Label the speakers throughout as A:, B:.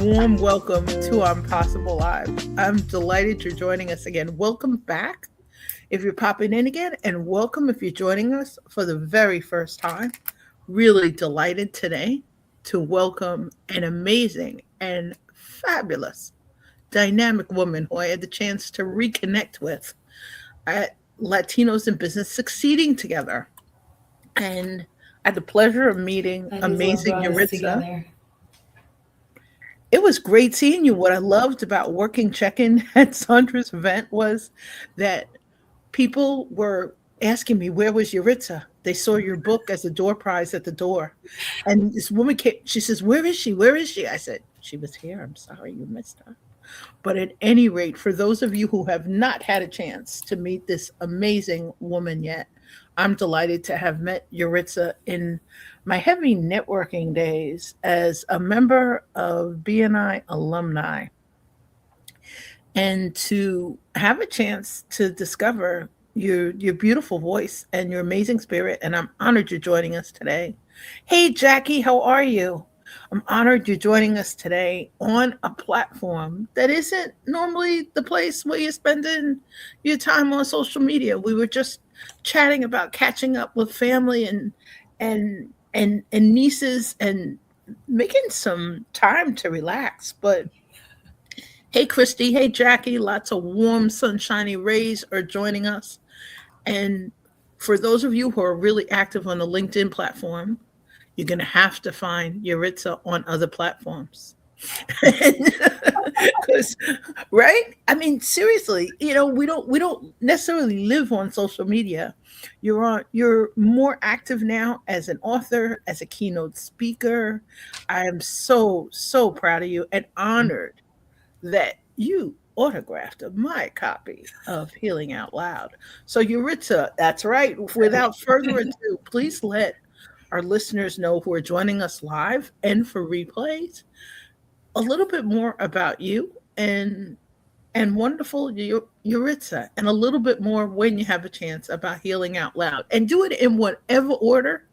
A: warm welcome to Impossible Live. I'm delighted you're joining us again. Welcome back if you're popping in again, and welcome if you're joining us for the very first time. Really delighted today to welcome an amazing and fabulous dynamic woman who I had the chance to reconnect with at Latinos in Business Succeeding Together. And I had the pleasure of meeting
B: That is what
A: amazing
B: brought us
A: Yaritza.
B: together.
A: It was great seeing you. What I loved about working check-in at Sandra's event was that people were asking me, where was Yaritza? They saw your book as a door prize at the door. And this woman came, she says, where is she? Where is she? I said, she was here. I'm sorry you missed her. But at any rate, for those of you who have not had a chance to meet this amazing woman yet, I'm delighted to have met Yaritza in my heavy networking days as a member of BNI alumni and to have a chance to discover your beautiful voice and your amazing spirit. And I'm honored you're joining us today. Hey, Jackie, how are you? I'm honored you're joining us today on a platform that isn't normally the place where you're spending your time on social media. We were just chatting about catching up with family and nieces and making some time to relax. But hey, Christy, hey, Jackie, lots of warm, sunshiny rays are joining us. And for those of you who are really active on the LinkedIn platform, you're going to have to find Yaritza on other platforms. 'Cause, right? I mean, seriously, we don't necessarily live on social media. You're more active now as an author, as a keynote speaker. I am so proud of you and honored that you autographed my copy of Healing Out Loud. So, Yuritsa, that's right. Without further ado, please let our listeners know who are joining us live and for replays a little bit more about you and wonderful Yuritsa, and a little bit more when you have a chance about Healing Out Loud. And do it in whatever order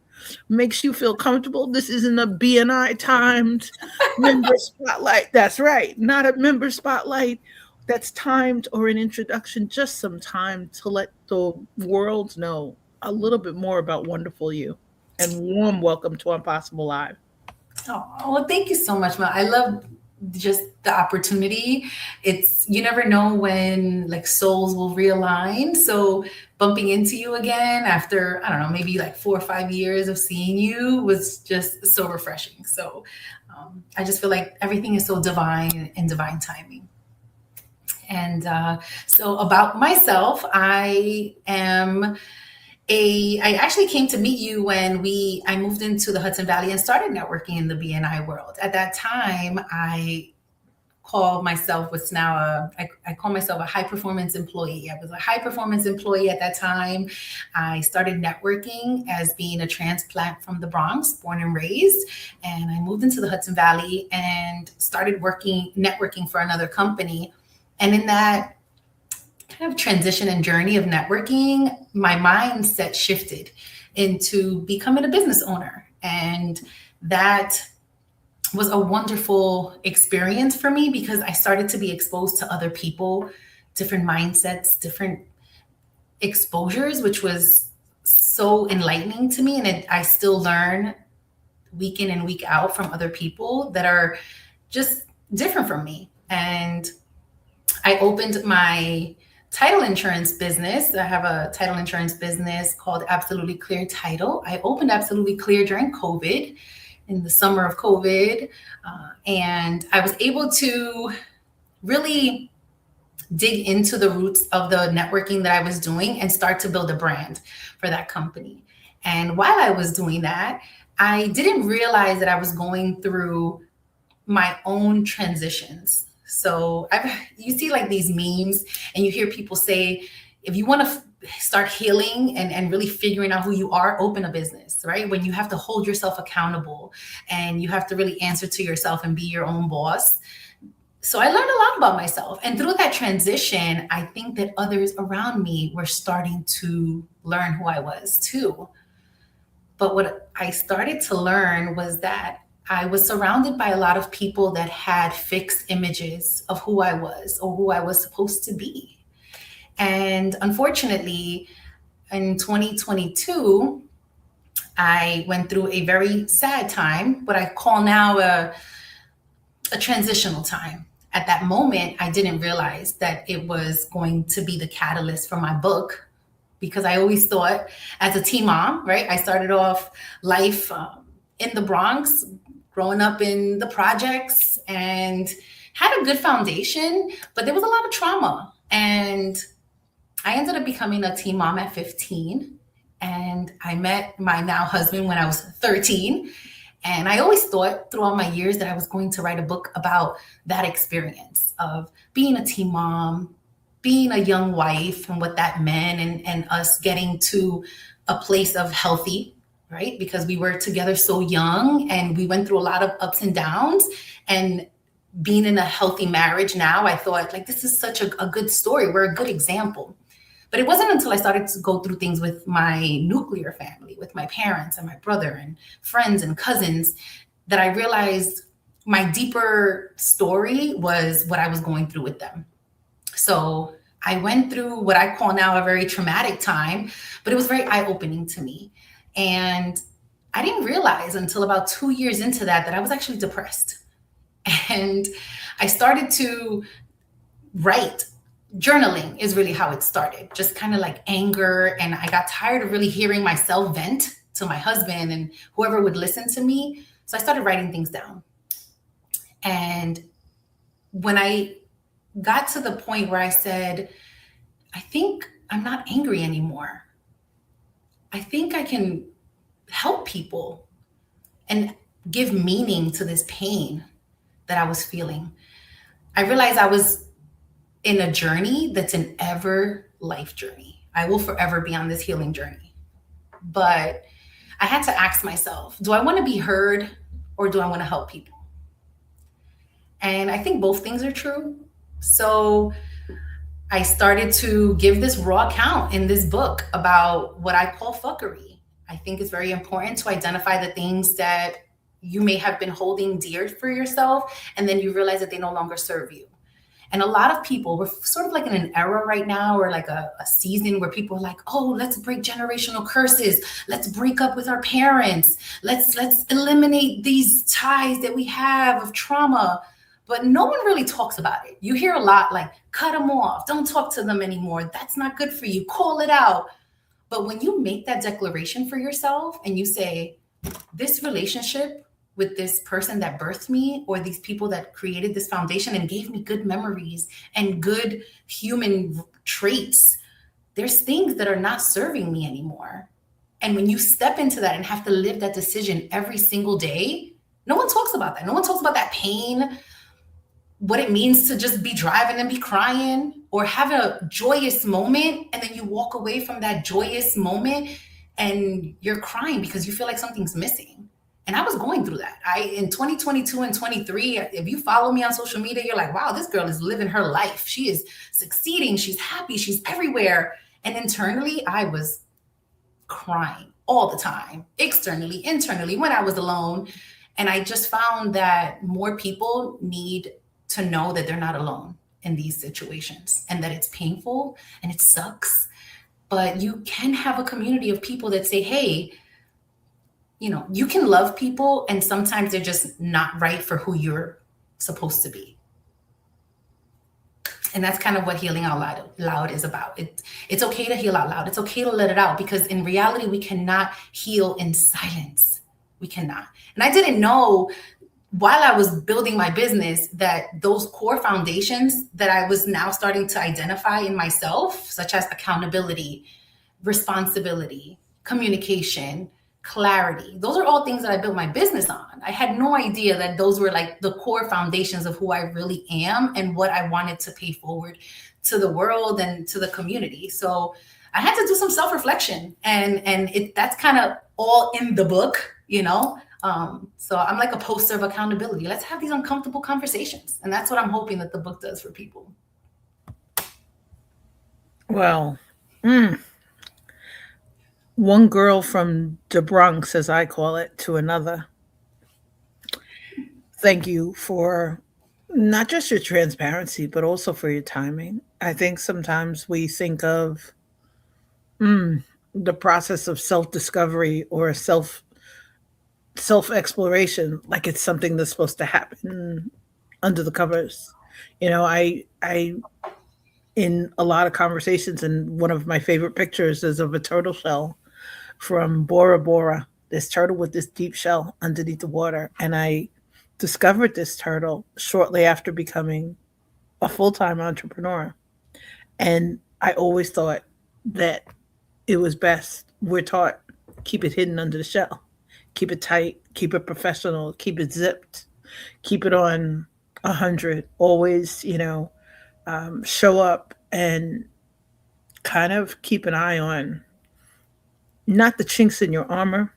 A: makes you feel comfortable. This isn't a BNI timed member spotlight. That's right. Not a member spotlight that's timed or an introduction, just some time to let the world know a little bit more about wonderful you. And warm welcome to Impossible Live.
B: Oh, well, thank you so much, Ma. I love just the opportunity. It's you never know when like souls will realign. So bumping into you again after I don't know maybe like 4 or 5 years of seeing you was just so refreshing. So I just feel like everything is so divine and divine timing. And so about myself, I actually came to meet you when I moved into the Hudson Valley and started networking in the BNI world. At that time, I call myself a high performance employee. I was a high performance employee at that time. I started networking as being a transplant from the Bronx, born and raised, and I moved into the Hudson Valley and started networking for another company. And in that kind of transition and journey of networking, my mindset shifted into becoming a business owner. And that was a wonderful experience for me because I started to be exposed to other people, different mindsets, different exposures, which was so enlightening to me. And I still learn week in and week out from other people that are just different from me. And I opened my title insurance business. I have a title insurance business called Absolutely Clear Title. I opened Absolutely Clear during COVID, in the summer of COVID. And I was able to really dig into the roots of the networking that I was doing and start to build a brand for that company. And while I was doing that, I didn't realize that I was going through my own transitions. So you see like these memes and you hear people say, if you want to start healing and really figuring out who you are, open a business, right? When you have to hold yourself accountable and you have to really answer to yourself and be your own boss. So I learned a lot about myself. And through that transition, I think that others around me were starting to learn who I was too. But what I started to learn was that I was surrounded by a lot of people that had fixed images of who I was or who I was supposed to be. And unfortunately, in 2022, I went through a very sad time, what I call now a transitional time. At that moment, I didn't realize that it was going to be the catalyst for my book, because I always thought, as a teen mom, right? I started off life in the Bronx, growing up in the projects, and had a good foundation, but there was a lot of trauma. And I ended up becoming a teen mom at 15. And I met my now husband when I was 13. And I always thought throughout my years that I was going to write a book about that experience of being a teen mom, being a young wife, and what that meant, and us getting to a place of healthy, right? Because we were together so young and we went through a lot of ups and downs. And being in a healthy marriage now, I thought, like, this is such a good story. We're a good example. But it wasn't until I started to go through things with my nuclear family, with my parents and my brother and friends and cousins, that I realized my deeper story was what I was going through with them. So I went through what I call now a very traumatic time, but it was very eye-opening to me. And I didn't realize until about 2 years into that I was actually depressed. And I started to write. Journaling is really how it started, just kind of like anger. And I got tired of really hearing myself vent to my husband and whoever would listen to me. So I started writing things down. And when I got to the point where I said, I think I'm not angry anymore. I think I can help people and give meaning to this pain that I was feeling. I realized I was in a journey that's an ever life journey. I will forever be on this healing journey. But I had to ask myself, do I want to be heard or do I want to help people? And I think both things are true. So I started to give this raw account in this book about what I call fuckery. I think it's very important to identify the things that you may have been holding dear for yourself, and then you realize that they no longer serve you. And a lot of people, we're sort of like in an era right now, or like a season where people are like, oh, let's break generational curses. Let's break up with our parents. Let's eliminate these ties that we have of trauma. But no one really talks about it. You hear a lot like, cut them off. Don't talk to them anymore. That's not good for you. Call it out. But when you make that declaration for yourself and you say, this relationship with this person that birthed me, or these people that created this foundation and gave me good memories and good human traits, there's things that are not serving me anymore. And when you step into that and have to live that decision every single day, no one talks about that. No one talks about that pain, what it means to just be driving and be crying, or have a joyous moment and then you walk away from that joyous moment and you're crying because you feel like something's missing. And I was going through that. In 2022 and 23, if you follow me on social media, you're like, wow, this girl is living her life. She is succeeding. She's happy. She's everywhere. And internally, I was crying all the time, externally, internally, when I was alone. And I just found that more people need to know that they're not alone in these situations, and that it's painful and it sucks. But you can have a community of people that say, hey, you can love people, and sometimes they're just not right for who you're supposed to be. And that's kind of what healing out loud is about. It's okay to heal out loud. It's okay to let it out, because in reality, we cannot heal in silence. We cannot. And I didn't know while I was building my business that those core foundations that I was now starting to identify in myself, such as accountability, responsibility, communication, clarity, those are all things that I built my business on. I had no idea that those were like the core foundations of who I really am and what I wanted to pay forward to the world and to the community. So I had to do some self-reflection, and that's kind of all in the book, So I'm like a poster of accountability. Let's have these uncomfortable conversations. And that's what I'm hoping that the book does for people.
A: Well, one girl from the Bronx, as I call it, to another. Thank you for not just your transparency, but also for your timing. I think sometimes we think of the process of self discovery or self exploration like it's something that's supposed to happen under the covers. I in a lot of conversations, and one of my favorite pictures is of a turtle shell from Bora Bora. This turtle with this deep shell underneath the water, and I discovered this turtle shortly after becoming a full time entrepreneur. And I always thought that it was best. We're taught keep it hidden under the shell, keep it tight, keep it professional, keep it zipped, keep it on 100. Always, show up and kind of keep an eye on not the chinks in your armor,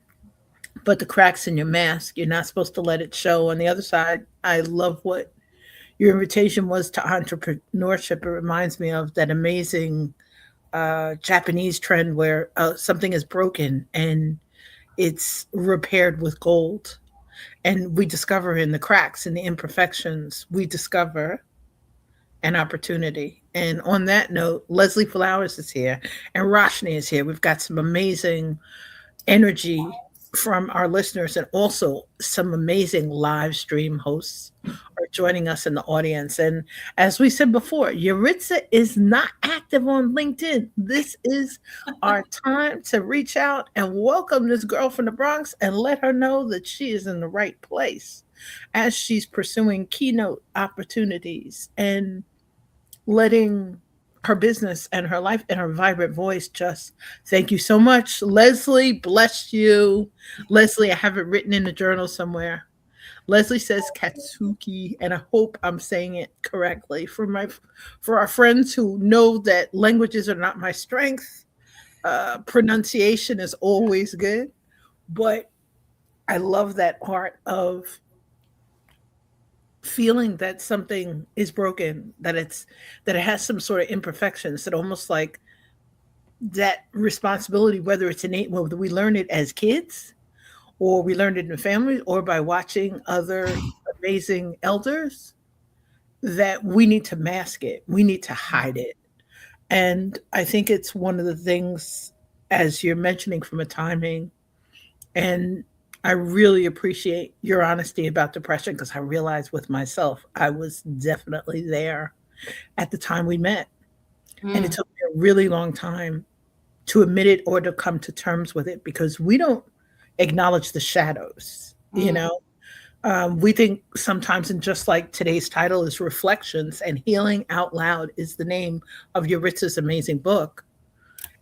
A: but the cracks in your mask. You're not supposed to let it show. On the other side, I love what your invitation was to entrepreneurship. It reminds me of that amazing Japanese trend where something is broken and it's repaired with gold. And we discover in the cracks and the imperfections, we discover an opportunity. And on that note, Leslie Flowers is here and Roshni is here. We've got some amazing energy from our listeners, and also some amazing live stream hosts are joining us in the audience. And as we said before, Yaritza is not active on LinkedIn. This is our time to reach out and welcome this girl from the Bronx and let her know that she is in the right place as she's pursuing keynote opportunities and letting her business and her life and her vibrant voice just thank you so much. Leslie, bless you. Leslie, I have it written in the journal somewhere. Leslie says Katsuki, and I hope I'm saying it correctly. For our friends who know that languages are not my strength, pronunciation is always good. But I love that part of feeling that something is broken, that it has some sort of imperfections, that almost like that responsibility, whether it's innate, whether we learn it as kids or we learned it in families or by watching other amazing elders, that we need to mask it, we need to hide it. And I think it's one of the things, as you're mentioning from a timing, and I really appreciate your honesty about depression because I realized with myself, I was definitely there at the time we met. And it
B: Mm,
A: took me a really long time to admit it or to come to terms with it because we don't acknowledge the shadows, you
B: mm,
A: know? We think sometimes, and just like today's title is Reflections, and Healing Out Loud is the name of Yaritza's amazing book,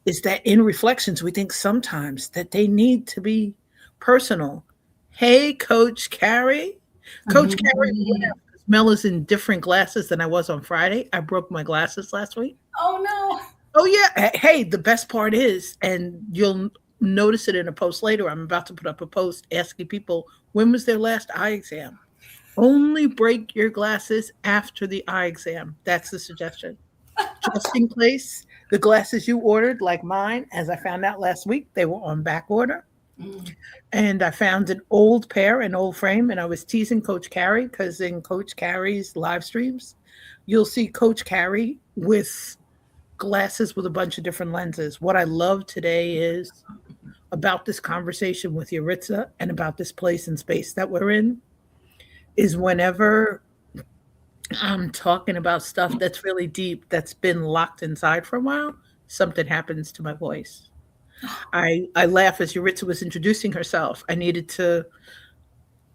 A: is that in reflections, we think sometimes that they need to be personal. Hey, Coach Carrie. Coach Carrie,
B: mhm.
A: Mel is in different glasses than I was on Friday. I broke my glasses last week.
B: Oh no.
A: Oh yeah. Hey, the best part is, and you'll notice it in a post later. I'm about to put up a post asking people when was their last eye exam. Only break your glasses after the eye exam. That's the suggestion. Just in case the glasses you ordered, like mine, as I found out last week, they were on back order.
B: Mm,
A: And I found an old pair, an old frame, and I was teasing Coach Carrie because in Coach Carrie's live streams, you'll see Coach Carrie with glasses with a bunch of different lenses. What I love today is about this conversation with Yaritza and about this place and space that we're in is whenever I'm talking about stuff that's really deep, that's been locked inside for a while, something happens to my voice. I laugh as Yuritsa was introducing herself. I needed to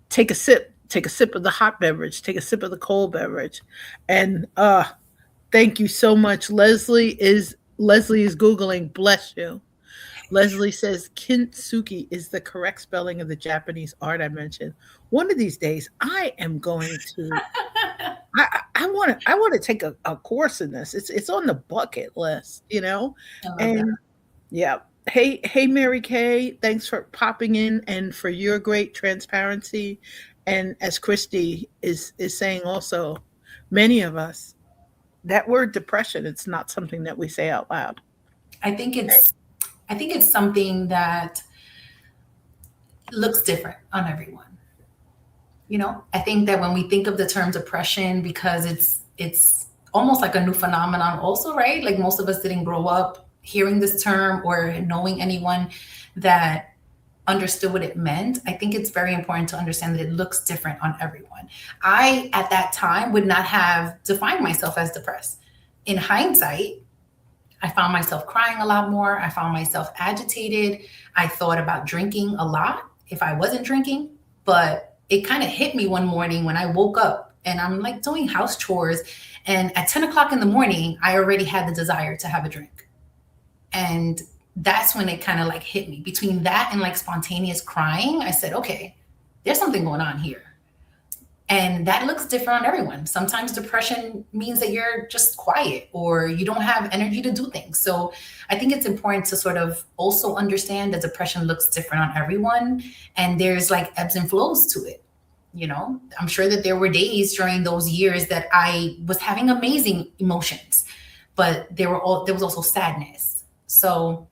A: take a sip of the hot beverage, take a sip of the cold beverage. And thank you so much. Leslie is Googling, bless you. Leslie says kintsugi is the correct spelling of the Japanese art I mentioned. One of these days, I am going to. I want to take a course in this. It's on the bucket list, you know,
B: I love that.
A: and yeah. Hey, Mary Kay, thanks for popping in and for your great transparency. And as Christy is saying also, many of us, that word depression, it's not something that we say out loud.
B: I think it's I think it's something that looks different on everyone. I think that when we think of the term depression, because it's almost like a new phenomenon also, right? Like most of us didn't grow up hearing this term or knowing anyone that understood what it meant. I think it's very important to understand that it looks different on everyone. I, at that time, would not have defined myself as depressed. In hindsight, I found myself crying a lot more. I found myself agitated. I thought about drinking a lot if I wasn't drinking. But it kind of hit me one morning when I woke up and I'm like doing house chores. And at 10 o'clock in the morning, I already had the desire to have a drink. And that's when it kind of like hit me. Between that and like spontaneous crying, I said, okay, there's something going on here. And that looks different on everyone. Sometimes depression means that you're just quiet or you don't have energy to do things. So I think it's important to sort of also understand that depression looks different on everyone. And there's like ebbs and flows to it. I'm sure that there were days during those years that I was having amazing emotions, but there was also sadness. So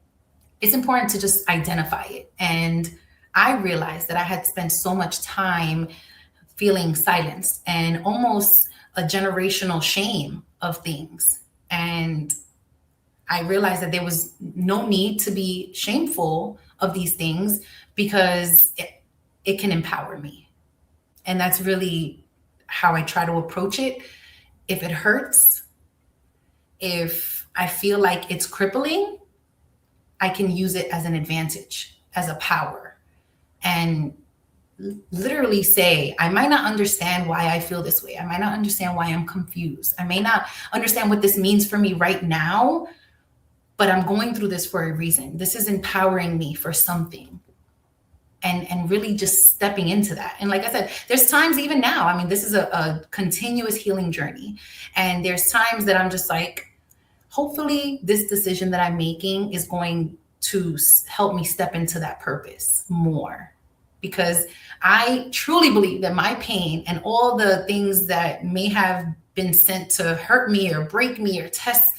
B: it's important to just identify it. And I realized that I had spent so much time feeling silence and almost a generational shame of things. And I realized that there was no need to be shameful of these things because it can empower me. And that's really how I try to approach it. If it hurts, if I feel like it's crippling, I can use it as an advantage, as a power. And literally say, I might not understand why I feel this way. I might not understand why I'm confused. I may not understand what this means for me right now, but I'm going through this for a reason. This is empowering me for something. And really just stepping into that. And like I said, there's times even now, I mean, this is a continuous healing journey. And there's times that I'm just like, hopefully this decision that I'm making is going to help me step into that purpose more. Because I truly believe that my pain and all the things that may have been sent to hurt me or break me or test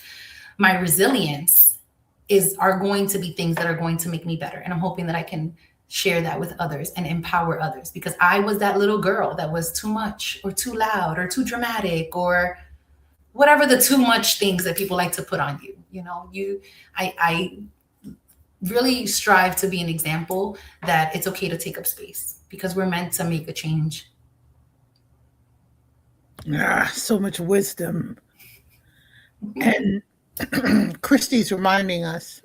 B: my resilience are going to be things that are going to make me better. And I'm hoping that I can share that with others and empower others, because I was that little girl that was too much or too loud or too dramatic or whatever the too much things that people like to put on you. I really strive to be an example that it's okay to take up space because we're meant to make a change.
A: So much wisdom. And Christy's reminding us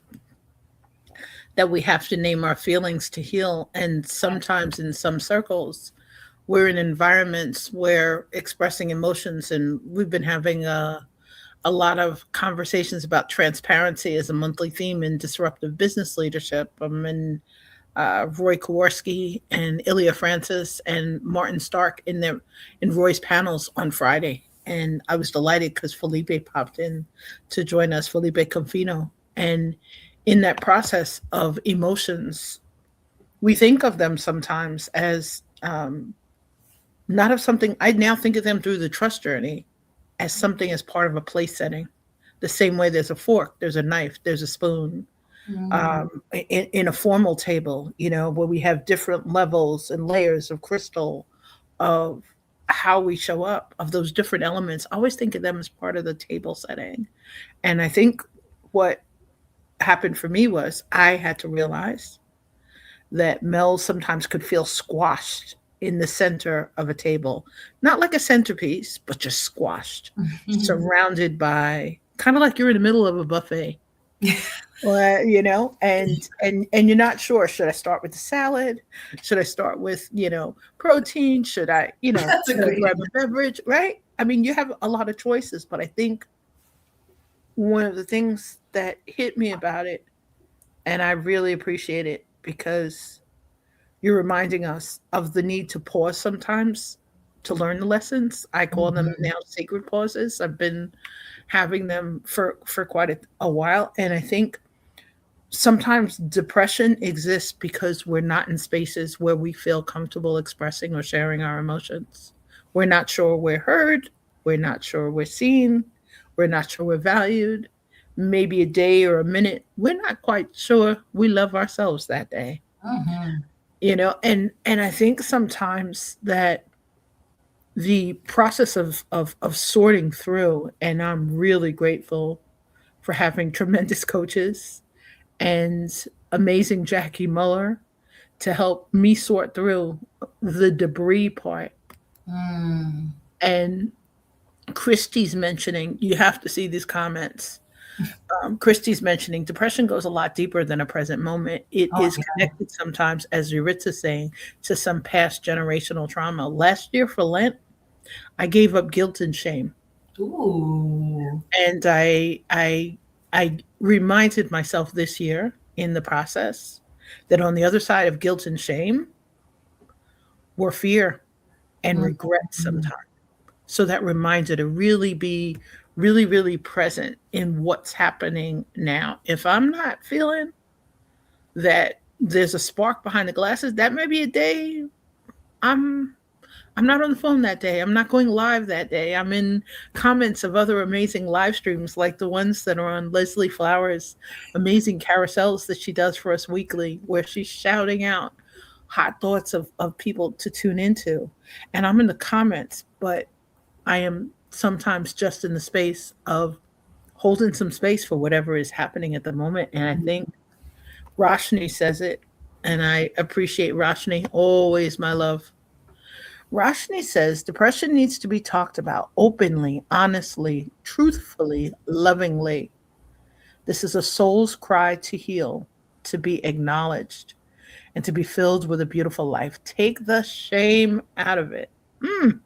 A: that we have to name our feelings to heal. And sometimes in some circles, we're in environments where expressing emotions, and we've been having a lot of conversations about transparency as a monthly theme in disruptive business leadership. And Roy Kowarski and Ilya Francis and Martin Stark in Roy's panels on Friday. And I was delighted because Felipe popped in to join us, Felipe Confino. And in that process of emotions, we think of them sometimes as not of something. I now think of them through the trust journey as something as part of a place setting. The same way there's a fork, there's a knife, there's a spoon. In a formal table, where we have different levels and layers of crystal of how we show up, of those different elements. I always think of them as part of the table setting. And I think what happened for me was I had to realize that Mel sometimes could feel squashed in the center of a table, not like a centerpiece, but just squashed, surrounded by kind of like you're in the middle of a buffet. And you're not sure, should I start with the salad? Should I start with, protein? Should I, grab a beverage, right? I mean, you have a lot of choices, but I think one of the things that hit me about it, and I really appreciate it because you're reminding us of the need to pause sometimes to learn the lessons. I call them now sacred pauses. I've been having them for quite a while. And I think sometimes depression exists because we're not in spaces where we feel comfortable expressing or sharing our emotions. We're not sure we're heard. We're not sure we're seen. We're not sure we're valued. Maybe a day or a minute, we're not quite sure we love ourselves that day. And I think sometimes that the process of sorting through, and I'm really grateful for having tremendous coaches and amazing Jackie Muller to help me sort through the debris part.
B: Mm.
A: And Christy's mentioning, you have to see these comments. Christy's mentioning depression goes a lot deeper than a present moment. It
B: Oh,
A: is connected sometimes, as Yaritza's saying, to some past generational trauma. Last year for Lent, I gave up guilt and shame.
B: yeah. Ooh.
A: And I reminded myself this year in the process that on the other side of guilt and shame were fear and regret
B: Mm.
A: sometimes. So that reminder to really be really, really present in what's happening now. If I'm not feeling that there's a spark behind the glasses, that may be a day I'm I'm not on the phone that day. I'm not going live that day. I'm in comments of other amazing live streams like the ones that are on Leslie Flowers' amazing carousels that she does for us weekly, where she's shouting out hot thoughts of people to tune into. And I'm in the comments, but I am sometimes just in the space of holding some space for whatever is happening at the moment. And I think Roshni says it, and I appreciate Roshni, always my love. Roshni says depression needs to be talked about openly, honestly, truthfully, lovingly. This is a soul's cry to heal, to be acknowledged, and to be filled with a beautiful life. Take the shame out of it. Mm,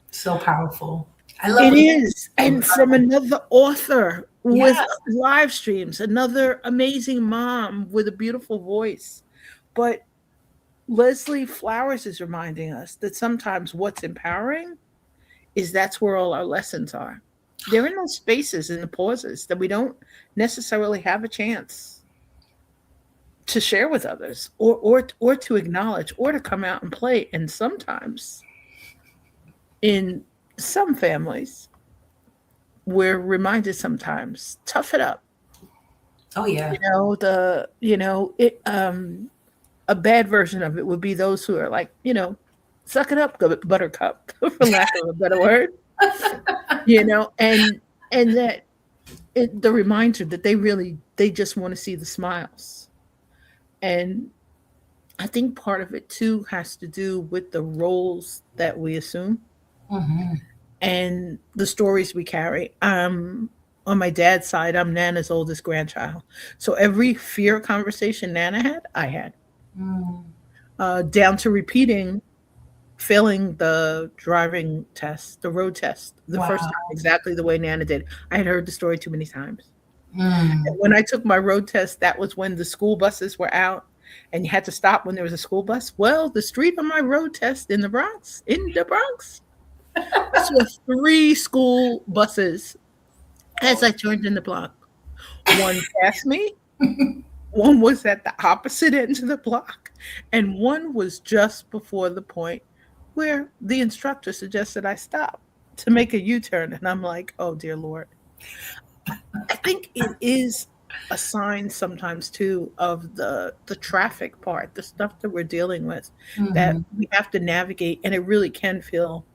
B: So powerful. I
A: it
B: love
A: is.
B: you.
A: And from another author with
B: Yes.
A: live streams, another amazing mom with a beautiful voice. But Leslie Flowers is reminding us that sometimes what's empowering is that's where all our lessons are. They're in those spaces in the pauses that we don't necessarily have a chance to share with others or to acknowledge or to come out and play. And sometimes in some families, we're reminded sometimes, tough it up.
B: Oh yeah.
A: A bad version of it would be those who are like, suck it up, buttercup, for lack of a better word, and that the reminder that they just want to see the smiles. And I think part of it too has to do with the roles that we assume
B: Hmm.
A: and the stories we carry. On my dad's side, I'm Nana's oldest grandchild. So every fear conversation Nana had, I had,
B: Mm.
A: down to repeating failing the driving test, the road test, the first
B: Wow.
A: time exactly the way Nana did. I had heard the story too many times.
B: Mm.
A: And when I took my road test, that was when the school buses were out and you had to stop when there was a school bus. Well, the street on my road test in the Bronx, I saw three school buses as I turned in the block. One passed me, one was at the opposite end of the block, and one was just before the point where the instructor suggested I stop to make a U turn. And I'm like, oh, dear Lord. I think it is a sign sometimes too of the traffic part, the stuff that we're dealing with, that
B: Mhm.
A: we have to navigate, and it really can feel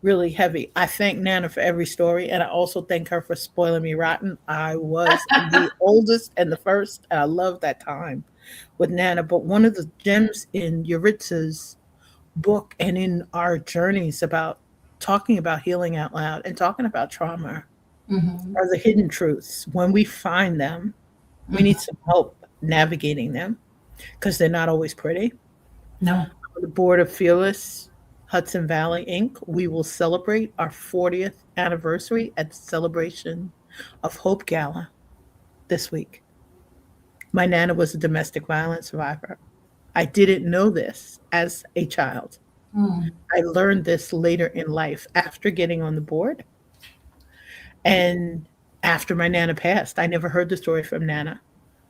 A: really heavy. I thank Nana for every story, and I also thank her for spoiling me rotten. I was the oldest and the first, and I love that time with Nana. But one of the gems in Yaritza's book and in our journeys about talking about healing out loud and talking about trauma
B: Mhm.
A: are the hidden truths. When we find them, we
B: Mhm.
A: need some help navigating them because they're not always pretty.
B: No.
A: On the board of Fearless Hudson Valley Inc., we will celebrate our 40th anniversary at the Celebration of Hope Gala this week. My Nana was a domestic violence survivor. I didn't know this as a child.
B: Mm.
A: I learned this later in life after getting on the board and after my Nana passed. I never heard the story from Nana.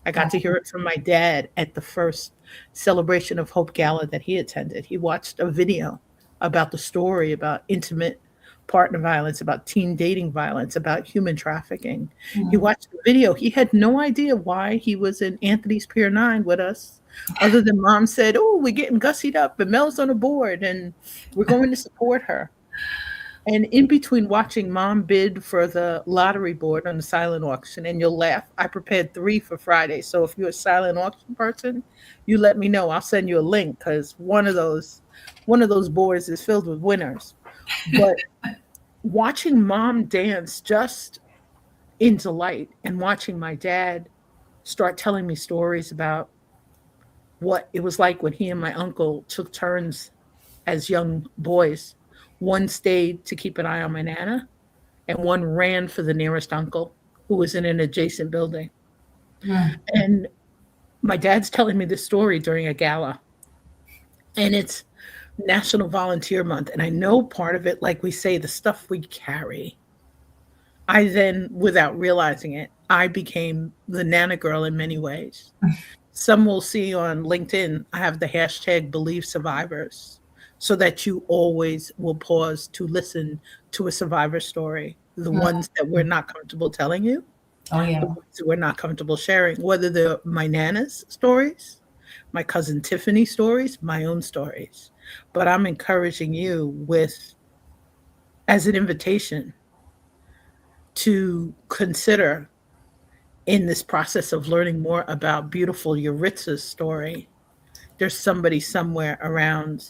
A: I got to
B: Oh.
A: hear it from my dad at the first Celebration of Hope Gala that he attended. He watched a video about the story about intimate partner violence, about teen dating violence, about human trafficking. He
B: Mhm.
A: watched the video. He had no idea why he was in Anthony's Pier 9 with us, other than mom said, oh, we're getting gussied up and Mel's on the board and we're going to support her. And in between watching mom bid for the lottery board on the silent auction, and you'll laugh, I prepared three for Friday. So if you're a silent auction person, you let me know. I'll send you a link because one of those boards is filled with winners. But watching mom dance just in delight and watching my dad start telling me stories about what it was like when he and my uncle took turns as young boys. One stayed to keep an eye on my nana, and one ran for the nearest uncle who was in an adjacent building.
B: Mm.
A: And my dad's telling me this story during a gala, and it's National Volunteer Month. And I know part of it, like we say, the stuff we carry. I then, without realizing it, I became the Nana girl in many ways. Some will see on LinkedIn, I have the hashtag believe survivors so that you always will pause to listen to a survivor story, the ones that we're not comfortable telling you,
B: Oh
A: the
B: yeah.
A: ones that we're not comfortable sharing, whether they're my Nana's stories, my cousin Tiffany stories, my own stories. But I'm encouraging you with, as an invitation, to consider in this process of learning more about beautiful Yaritza's story, there's somebody somewhere around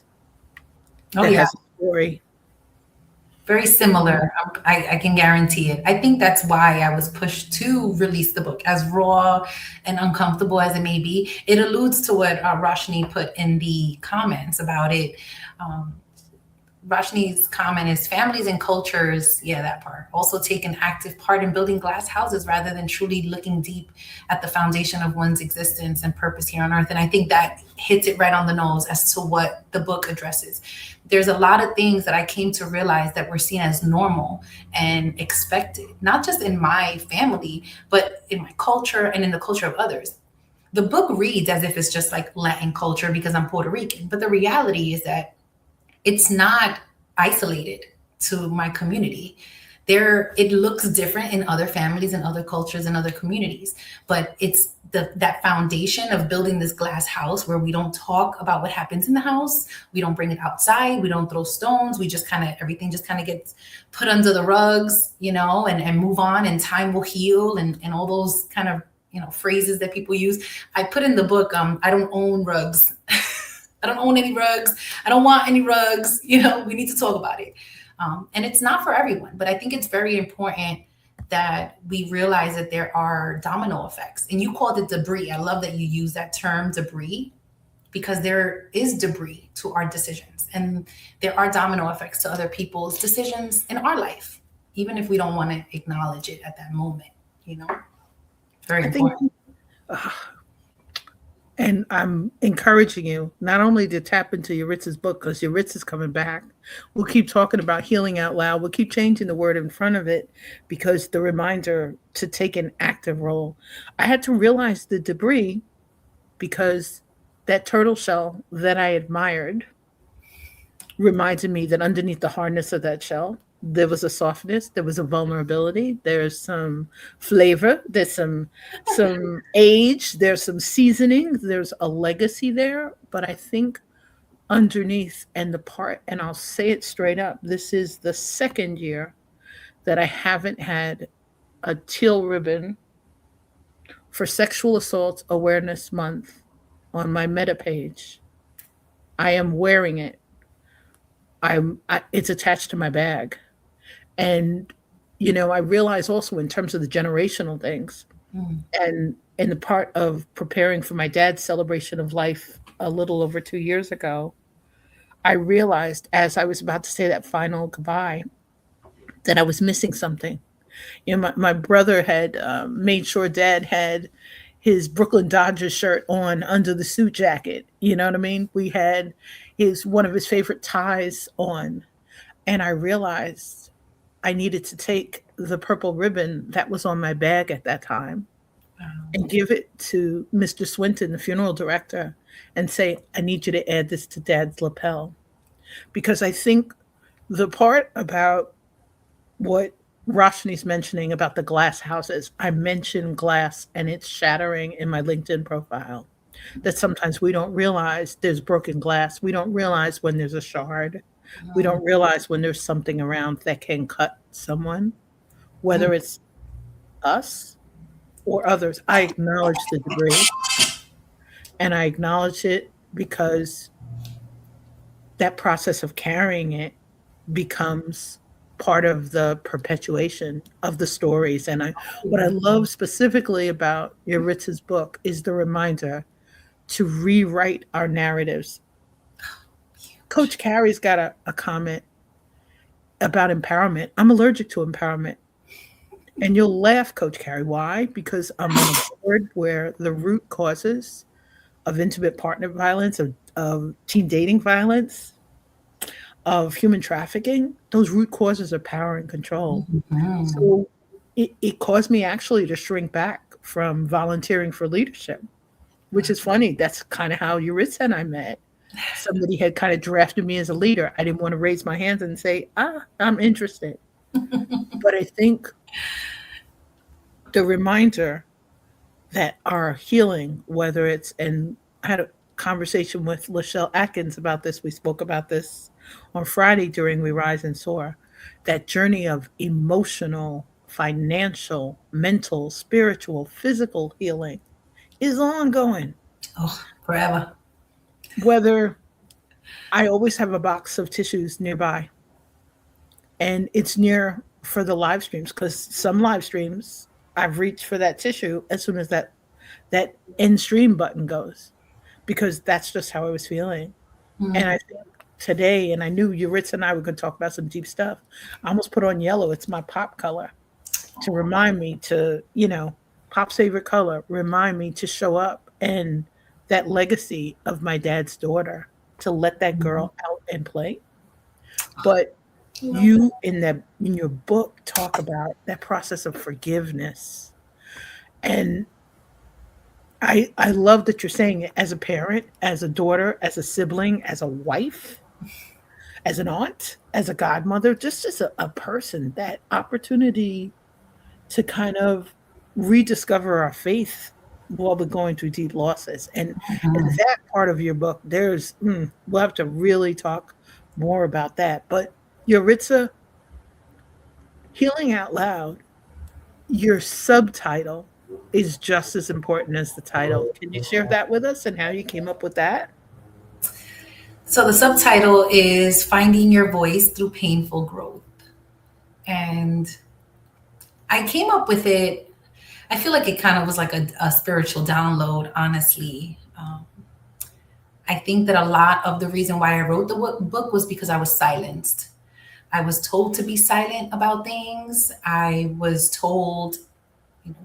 B: Oh
A: that
B: yeah.
A: has a story.
B: Very similar. I can guarantee it. I think that's why I was pushed to release the book, as raw and uncomfortable as it may be. It alludes to what Roshni put in the comments about it. Um, Rashni's comment is families and cultures, yeah, that part, also take an active part in building glass houses rather than truly looking deep at the foundation of one's existence and purpose here on earth. And I think that hits it right on the nose as to what the book addresses. There's a lot of things that I came to realize that were seen as normal and expected, not just in my family, but in my culture and in the culture of others. The book reads as if it's just like Latin culture because I'm Puerto Rican, but the reality is that it's not isolated to my community. There, it looks different in other families and other cultures and other communities, but it's that foundation of building this glass house where we don't talk about what happens in the house, we don't bring it outside, we don't throw stones, we just kind of everything just kind of gets put under the rugs, and move on, and time will heal, and all those kind of phrases that people use. I put in the book, I don't own rugs. I don't own any rugs. I don't want any rugs. We need to talk about it. And it's not for everyone, but I think it's very important that we realize that there are domino effects. And you called it debris. I love that you use that term, debris, because there is debris to our decisions. And there are domino effects to other people's decisions in our life, even if we don't want to acknowledge it at that moment. Very
A: I think,
B: important.
A: and I'm encouraging you not only to tap into Yaritza's book because Yaritza's coming back. We'll keep talking about healing out loud. We'll keep changing the word in front of it because the reminder to take an active role. I had to realize the debris because that turtle shell that I admired reminded me that underneath the hardness of that shell, there was a softness, there was a vulnerability, there's some flavor, there's some age, there's some seasoning, there's a legacy there. But I think underneath and the part, and I'll say it straight up, this is the second year that I haven't had a teal ribbon for Sexual Assault Awareness Month on my meta page. I am wearing it. It's attached to my bag. And I realize also in terms of the generational things
B: Mm.
A: and in the part of preparing for my dad's celebration of life a little over 2 years ago, I realized as I was about to say that final goodbye that I was missing something. My brother had made sure dad had his Brooklyn Dodgers shirt on under the suit jacket. You know what I mean? We had one of his favorite ties on. And I realized I needed to take the purple ribbon that was on my bag at that time
B: Wow.
A: and give it to Mr. Swinton, the funeral director, and say, I need you to add this to dad's lapel. Because I think the part about what Roshni's mentioning about the glass houses, I mentioned glass and it's shattering in my LinkedIn profile. That sometimes we don't realize there's broken glass. We don't realize when there's a shard. We don't realize when there's something around that can cut someone,
B: Mm.
A: whether it's us or others. I acknowledge the debris, and I acknowledge it because that process of carrying it becomes part of the perpetuation of the stories. And what I
B: Yeah.
A: love specifically about Yaritza's book is the reminder to rewrite our narratives. Coach Carey's got a comment about empowerment. I'm allergic to empowerment. And you'll laugh, Coach Carey. Why? Because I'm on a board where the root causes of intimate partner violence, of teen dating violence, of human trafficking, those root causes are power and control.
B: Mhm.
A: So it caused me actually to shrink back from volunteering for leadership, which is funny. That's kind of how Yuritsa and I met. Somebody had kind of drafted me as a leader. I didn't want to raise my hands and say, I'm interested. But I think the reminder that our healing, whether it's, and I had a conversation with Lachelle Atkins about this. We spoke about this on Friday during We Rise and Soar. That journey of emotional, financial, mental, spiritual, physical healing is ongoing.
B: Oh, forever.
A: Whether I always have a box of tissues nearby, and it's near for the live streams because some live streams I've reached for that tissue as soon as that end stream button goes, because that's just how I was feeling. And
B: Mm.
A: I think today, and I knew Yuritsa and I were going to talk about some deep stuff. I almost put on yellow. It's my pop color to remind me to, pop's favorite color, remind me to show up and that legacy of my dad's daughter, to let that
B: Mhm.
A: girl out and play. But
B: Love that.
A: you in your book talk about that process of forgiveness. And I love that you're saying it as a parent, as a daughter, as a sibling, as a wife, as an aunt, as a godmother, just as a person, that opportunity to kind of rediscover our faith while we're going through deep losses. And
B: Mhm.
A: that part of your book, we'll have to really talk more about that. But Yaritza, Healing Out Loud, your subtitle is just as important as the title. Can you share that with us and how you came up with that?
B: So the subtitle is Finding Your Voice Through Painful Growth. And I came up with it. I feel like it kind of was like a spiritual download, honestly. I think that a lot of the reason why I wrote the book was because I was silenced. I was told to be silent about things. I was told,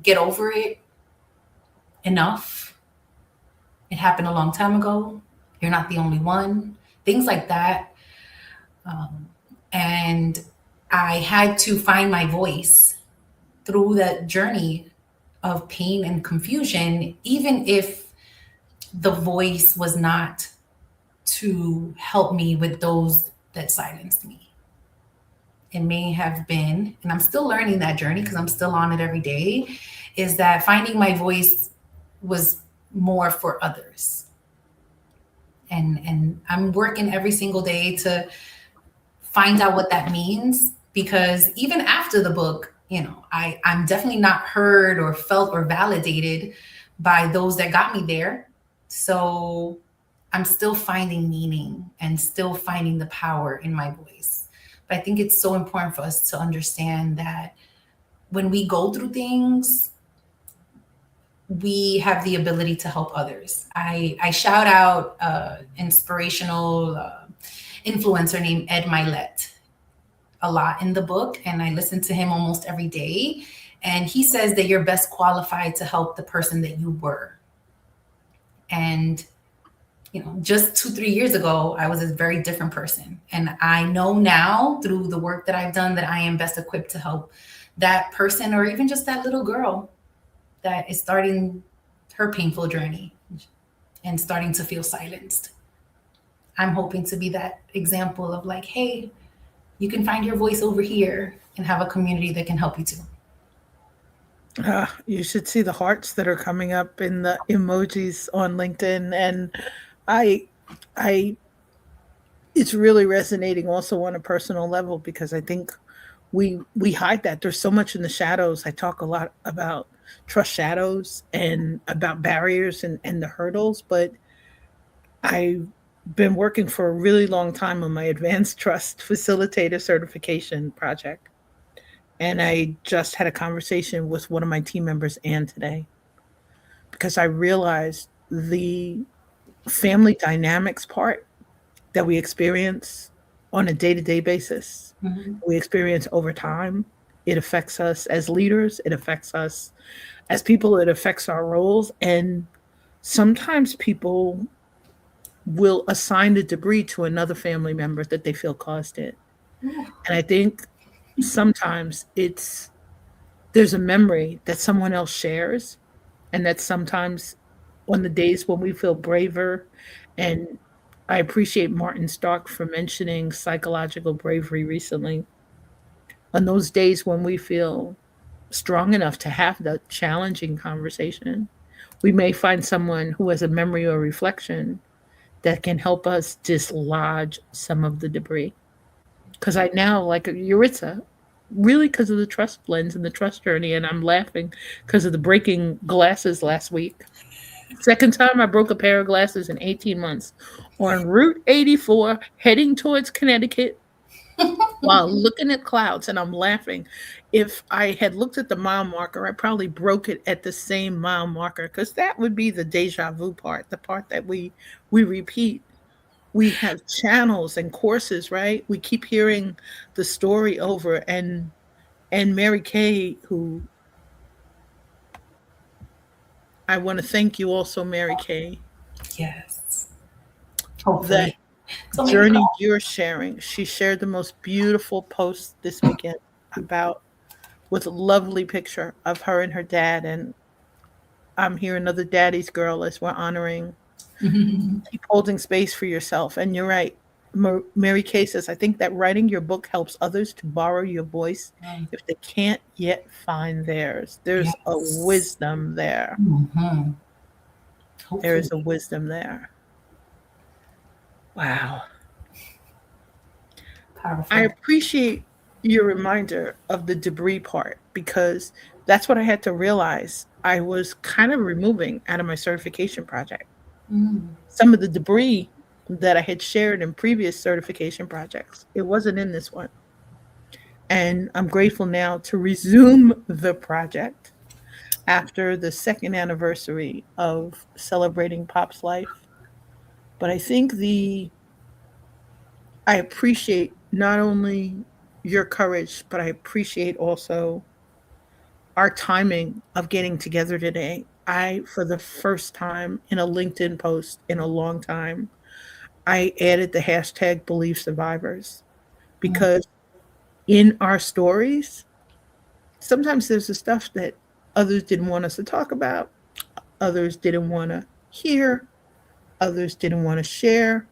B: get over it, enough. It happened a long time ago. You're not the only one. Things like that. Um, and I had to find my voice through that journey of pain and confusion, even if the voice was not to help me with those that silenced me. It may have been, and I'm still learning that journey because I'm still on it every day, is that finding my voice was more for others. And I'm working every single day to find out what that means, because even after the book, I'm definitely not heard or felt or validated by those that got me there. So I'm still finding meaning and still finding the power in my voice. But I think it's so important for us to understand that when we go through things, we have the ability to help others. I shout out inspirational influencer named Ed Milet a lot in the book, and I listen to him almost every day. And he says that you're best qualified to help the person that you were. And just 2-3 years ago, I was a very different person. And I know now through the work that I've done that I am best equipped to help that person, or even just that little girl that is starting her painful journey and starting to feel silenced. I'm hoping to be that example of like, hey, you can find your voice over here and have a community that can help you too.
A: You should see the hearts that are coming up in the emojis on LinkedIn. And I, I, it's really resonating also on a personal level because I think we hide that. There's so much in the shadows. I talk a lot about trust shadows and about barriers and the hurdles, but I've been working for a really long time on my advanced trust facilitator certification project. And I just had a conversation with one of my team members, Ann, today, because I realized the family dynamics part that we experience on a day to day basis,
B: Mhm.
A: we experience over time. It affects us as leaders, it affects us as people, it affects our roles. And sometimes people will assign the debris to another family member that they feel caused it.
B: Ooh,
A: And I think sometimes there's a memory that someone else shares, and that sometimes on the days when we feel braver, and I appreciate Martin Stark for mentioning psychological bravery recently. On those days when we feel strong enough to have the challenging conversation, we may find someone who has a memory or reflection that can help us dislodge some of the debris. Because I now, like Yuritsa, really because of the trust lens and the trust journey, and I'm laughing because of the breaking glasses last week. Second time I broke a pair of glasses in 18 months on Route 84 heading towards Connecticut while looking at clouds, and I'm laughing. If I had looked at the mile marker, I probably broke it at the same mile marker because that would be the deja vu part, the part that we repeat. We have channels and courses, right? We keep hearing the story over, and Mary Kay, who I want to thank you also, Mary Kay,
B: yes.
A: that
B: Hopefully. Don't make me
A: journey
B: call.
A: you're sharing. She shared the most beautiful post this weekend about with a lovely picture of her and her dad. And I'm here another daddy's girl as we're honoring. Keep holding space for yourself. And you're right. Mary Kay says, I think that writing your book helps others to borrow your voice if they can't yet find theirs. There's a
B: Yes.
A: wisdom there.
B: Hmm.
A: There is
B: Hopefully.
A: a wisdom there. Wow. I
B: Powerful.
A: appreciate your reminder of the debris part because that's what I had to realize I was kind of removing out of my certification project.
B: Mm.
A: Some of the debris that I had shared in previous certification projects, it wasn't in this one. And I'm grateful now to resume the project after the second anniversary of celebrating Pop's life. But I think I appreciate not only your courage, but I appreciate also our timing of getting together today. I, for the first time in a LinkedIn post in a long time, I added the hashtag believe survivors
B: Mm.
A: because in our stories, sometimes there's the stuff that others didn't want us to talk about, others didn't want to hear, others didn't want to share.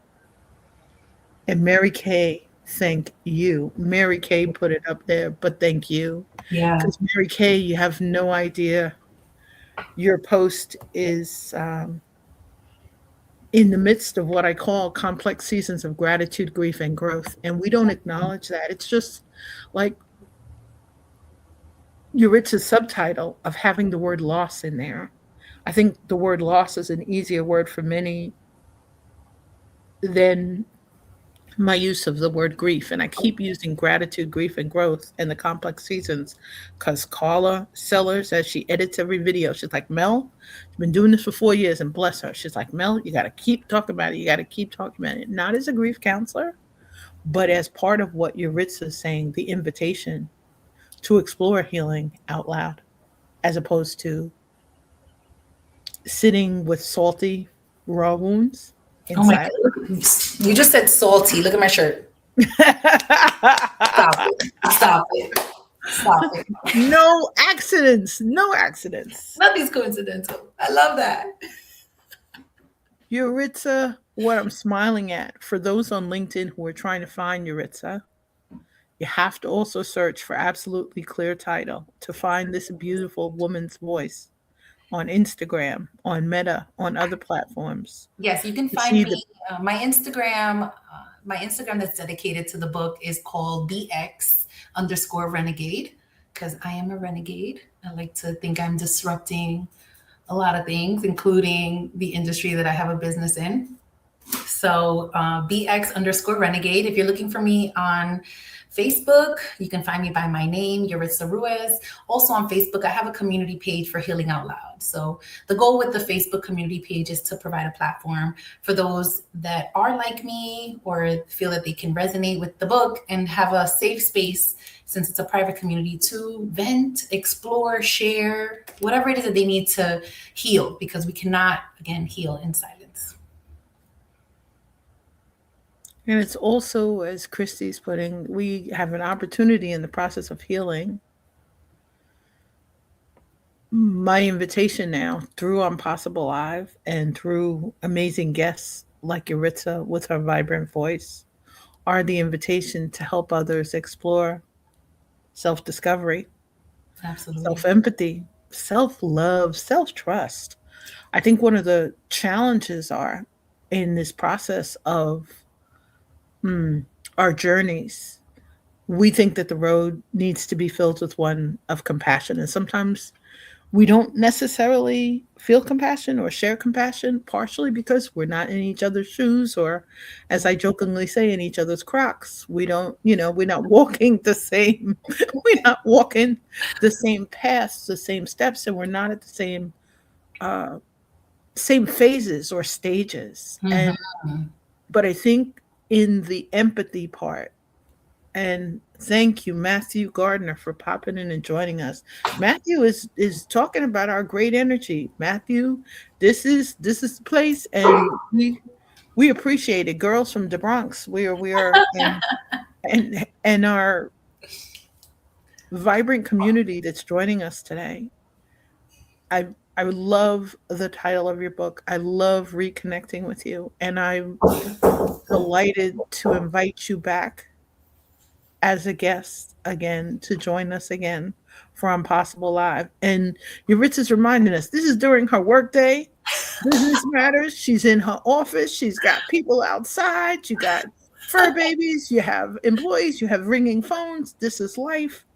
A: And Mary Kay, thank you. Mary Kay put it up there, but thank you.
B: Yeah.
A: Because Mary Kay, you have no idea. Your post is in the midst of what I call complex seasons of gratitude, grief, and growth. And we don't acknowledge that. It's just like Yuritsa's subtitle of having the word loss in there. I think the word loss is an easier word for many than my use of the word grief. And I keep using gratitude, grief, and growth in the complex seasons because Carla Sellers, as she edits every video, she's like, Mel, I've been doing this for 4 years and bless her. She's like, Mel, you got to keep talking about it. You got to keep talking about it. Not as a grief counselor, but as part of what Yuritsa is saying, the invitation to explore healing out loud, as opposed to sitting with salty, raw wounds in
B: Oh my
A: silence.
B: God. You just said salty. Look at my shirt. Stop it. Stop it. Stop it.
A: No accidents. No accidents.
B: Nothing's coincidental. I love that.
A: Yuritsa, what I'm smiling at, for those on LinkedIn who are trying to find Yuritsa, you have to also search for absolutely clear title to find this beautiful woman's voice on Instagram, on Meta, on other platforms.
B: Yes, you can
A: To
B: find
A: see
B: me.
A: the
B: My Instagram my Instagram that's dedicated to the book is called BX_renegade, because I am a renegade. I like to think I'm disrupting a lot of things, including the industry that I have a business in. So BX_renegade. If you're looking for me on Facebook, you can find me by my name, Yaritza Ruiz. Also on Facebook, I have a community page for Healing Out Loud. So the goal with the Facebook community page is to provide a platform for those that are like me or feel that they can resonate with the book and have a safe space, since it's a private community, to vent, explore, share, whatever it is that they need to heal, because we cannot, again, heal in silence.
A: And it's also, as Christy's putting, we have an opportunity in the process of healing. My invitation now, through Impossible Live and through amazing guests like Yaritza with her vibrant voice, are the invitation to help others explore self discovery, self
B: Absolutely.
A: empathy, self love, self trust. I think one of the challenges are in this process of mm, our journeys, we think that the road needs to be filled with one of compassion. And sometimes we don't necessarily feel compassion or share compassion, partially because we're not in each other's shoes, or, as I jokingly say, in each other's crocs. We don't, we're not walking the same, we're not walking the same paths, the same steps, and we're not at the uh, same phases or stages. And
B: Mm-hmm.
A: but I think in the empathy part, and thank you, Matthew Gardner, for popping in and joining us. Matthew is talking about our great energy. Matthew, this is the place, and we appreciate it. Girls from the Bronx, we are and our vibrant community that's joining us today. I love the title of your book. I love reconnecting with you, and I'm delighted to invite you back as a guest again to join us again for Impossible Live. And Yuritsa's reminding us this is during her workday. Business matters. She's in her office. She's got people outside. You got fur babies. You have employees. You have ringing phones. This is life.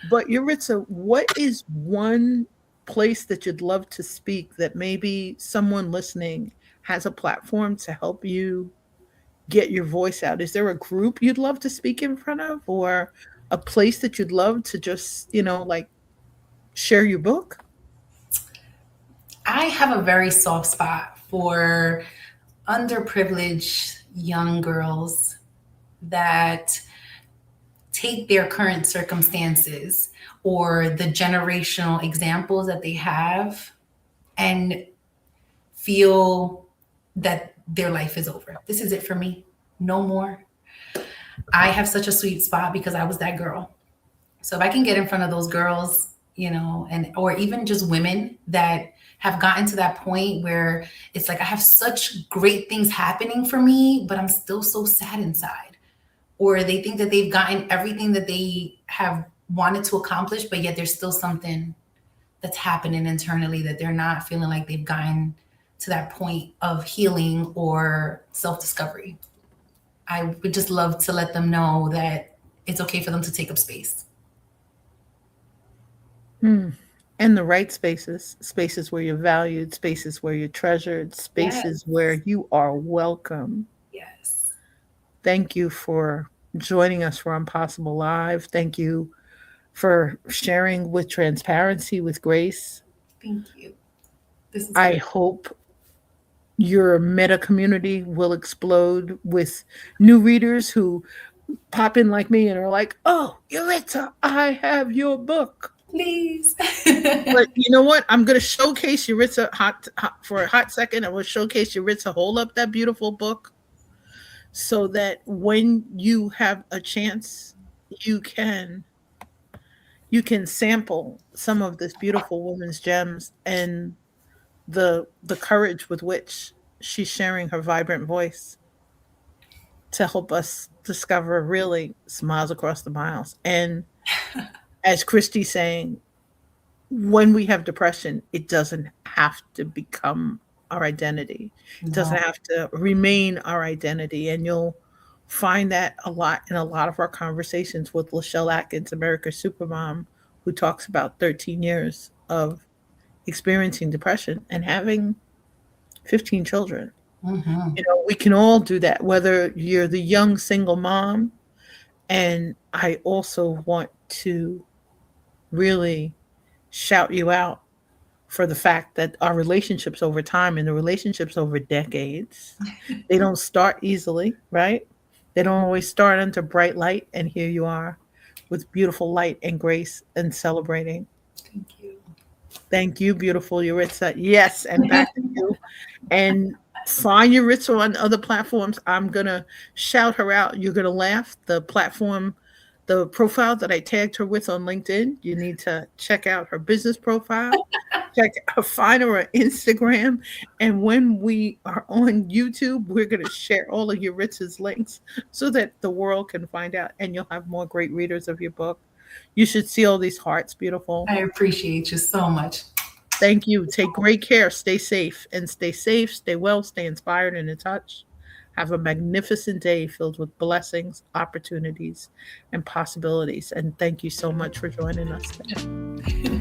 A: But Yuritsa, what is one place that you'd love to speak that maybe someone listening has a platform to help you get your voice out? Is there a group you'd love to speak in front of, or a place that you'd love to just, like, share your book?
B: I have a very soft spot for underprivileged young girls that take their current circumstances or the generational examples that they have and feel that their life is over. This is it for me. No more. I have such a sweet spot because I was that girl. So if I can get in front of those girls, and or even just women that have gotten to that point where it's like I have such great things happening for me, but I'm still so sad inside. Or they think that they've gotten everything that they have wanted to accomplish, but yet there's still something that's happening internally that they're not feeling like they've gotten to that point of healing or self-discovery. I would just love to let them know that it's okay for them to take up space.
A: Hmm. And the right spaces, spaces where you're valued, spaces where you're treasured, spaces where
B: Yes.
A: you are welcome.
B: Yes.
A: Thank you for joining us for Impossible Live. Thank you for sharing with transparency, with grace.
B: Thank you. This is
A: I
B: great.
A: hope your meta community will explode with new readers who pop in like me and are like, "Oh, Yuritsa, I have your book."
B: Please.
A: But you know what? I'm going to showcase Yuritsa for a hot second. I will showcase Yuritsa. Hold up that beautiful book so that when you have a chance, you can you can sample some of this beautiful woman's gems and the courage with which she's sharing her vibrant voice to help us discover really smiles across the miles. And as Christy's saying, when we have depression, it doesn't have to become our identity. It doesn't
B: No.
A: have to remain our identity. And you'll find that a lot in a lot of our conversations with Lachelle Atkins, America's Supermom, who talks about 13 years of experiencing depression and having 15 children.
B: Hmm.
A: We can all do that, whether you're the young single mom. And I also want to really shout you out for the fact that our relationships over time and the relationships over decades, they don't start easily, right? They don't always start under bright light. And here you are with beautiful light and grace and celebrating.
B: Thank you.
A: Thank you, beautiful Yaritza. Yes, and back to you. And find Yaritza on other platforms. I'm gonna shout her out. You're gonna laugh. The platform, the profile that I tagged her with on LinkedIn, you need to check out her business profile. Find her on Instagram. And when we are on YouTube, we're gonna share all of Yaritza's links so that the world can find out and you'll have more great readers of your book. You should see all these hearts, beautiful.
B: I appreciate you so much.
A: Thank you. Take great care. Stay safe and stay safe, stay well, stay inspired and in touch. Have a magnificent day filled with blessings, opportunities, and possibilities. And thank you so much for joining us today.